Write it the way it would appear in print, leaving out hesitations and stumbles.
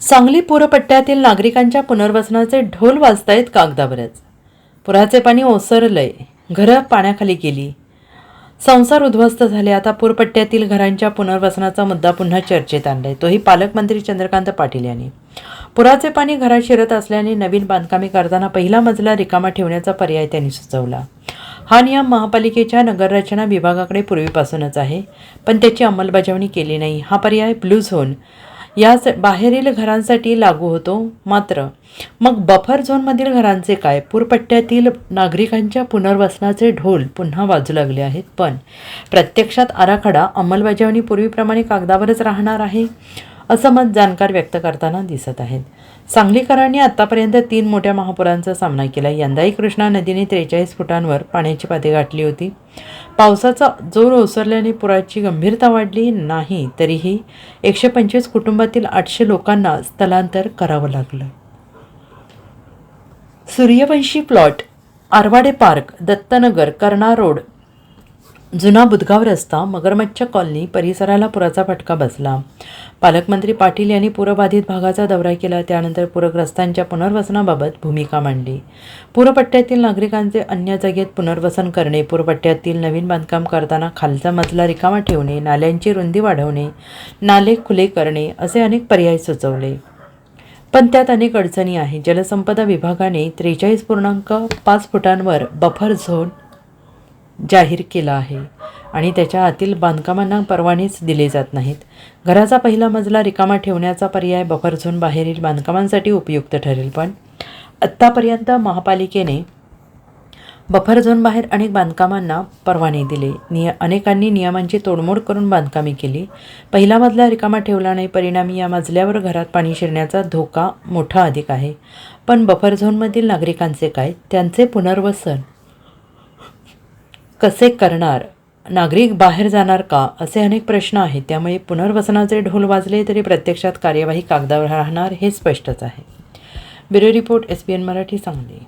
सांगली पूरपट्ट्यातील नागरिकांच्या पुनर्वसनाचे ढोल वाजतायत कागदावरच. पुराचे पाणी ओसरलंय, घरं पाण्याखाली गेली, संसार उद्ध्वस्त झाले. आता पूरपट्ट्यातील घरांच्या पुनर्वसनाचा मुद्दा पुन्हा चर्चेत आणलाय, तोही पालकमंत्री चंद्रकांत पाटील यांनी. पुराचे पाणी घरात शिरत असल्याने नवीन बांधकामे करताना पहिला मजला रिकामा ठेवण्याचा पर्याय त्यांनी सुचवला. हा नियम महापालिकेच्या नगररचना विभागाकडे पूर्वीपासूनच आहे, पण त्याची अंमलबजावणी केली नाही. हा पर्याय ब्लू झोन याच बाहेरील घरांसाठी लागू होतो. मात्र मग बफर झोनमधील घरांचे काय? पूरपट्ट्यातील नागरिकांच्या पुनर्वसनाचे ढोल पुन्हा वाजू लागले आहेत, पण प्रत्यक्षात आराखडा अंमलबजावणी पूर्वीप्रमाणे कागदावरच राहणार आहे, असं मत जाणकार व्यक्त करताना दिसत आहेत. सांगलीकरांनी आतापर्यंत 3 मोठ्या महापुरांचा सामना केला. यंदाही कृष्णा नदीने 43 फुटांवर पाण्याची पातळी गाठली होती. पावसाचा जोर ओसरल्याने पुराची गंभीरता वाढली नाही, तरीही 125 कुटुंबातील 800 लोकांना स्थलांतर करावं लागलं. सूर्यवंशी प्लॉट, आरवाडे पार्क, दत्तनगर, कर्णा रोड, जुना बुधगाव रस्ता, मगरमच्छ कॉलनी परिसराला पुराचा फटका बसला. पालकमंत्री पाटील यांनी पूरबाधित भागाचा दौरा केला. त्यानंतर पूरग्रस्तांच्या पुनर्वसनाबाबत भूमिका मांडली. पूरपट्ट्यातील नागरिकांचे अन्य जागेत पुनर्वसन करणे, पूरपट्ट्यातील नवीन बांधकाम करताना खालचा मजला रिकामा ठेवणे, नाल्यांची रुंदी वाढवणे, नाले खुले करणे असे अनेक पर्याय सुचवले. पण त्यात अनेक अडचणी आहेत. जलसंपदा विभागाने 43.5 फुटांवर बफर झोन जाहीर केला आहे आणि त्याच्या आतील बांधकामांना परवानेच दिले जात नाहीत. घराचा पहिला मजला रिकामा ठेवण्याचा पर्याय बफर झोन बाहेरील बांधकामांसाठी उपयुक्त ठरेल, पण आत्तापर्यंत महापालिकेने बफर झोन बाहेर अनेक बांधकामांना परवाने दिले. अनेकांनी नियमांची तोडमोड करून बांधकामे केली. पहिला मजला रिकामा ठेवला नाही, परिणामी या मजल्यावर घरात पाणी शिरण्याचा धोका मोठा अधिक आहे. पण बफर झोनमधील नागरिकांचे काय? त्यांचे पुनर्वसन कसे करणार? नागरिक बाहेर जाणार का? असे अनेक प्रश्न आहेत. त्यामुळे पुनर्वसनाचे ढोल वाजले तरी प्रत्यक्षात कार्यवाही कागदावर राहणार हे स्पष्टच आहे. Bureau report, SBN Marathi, Sangli.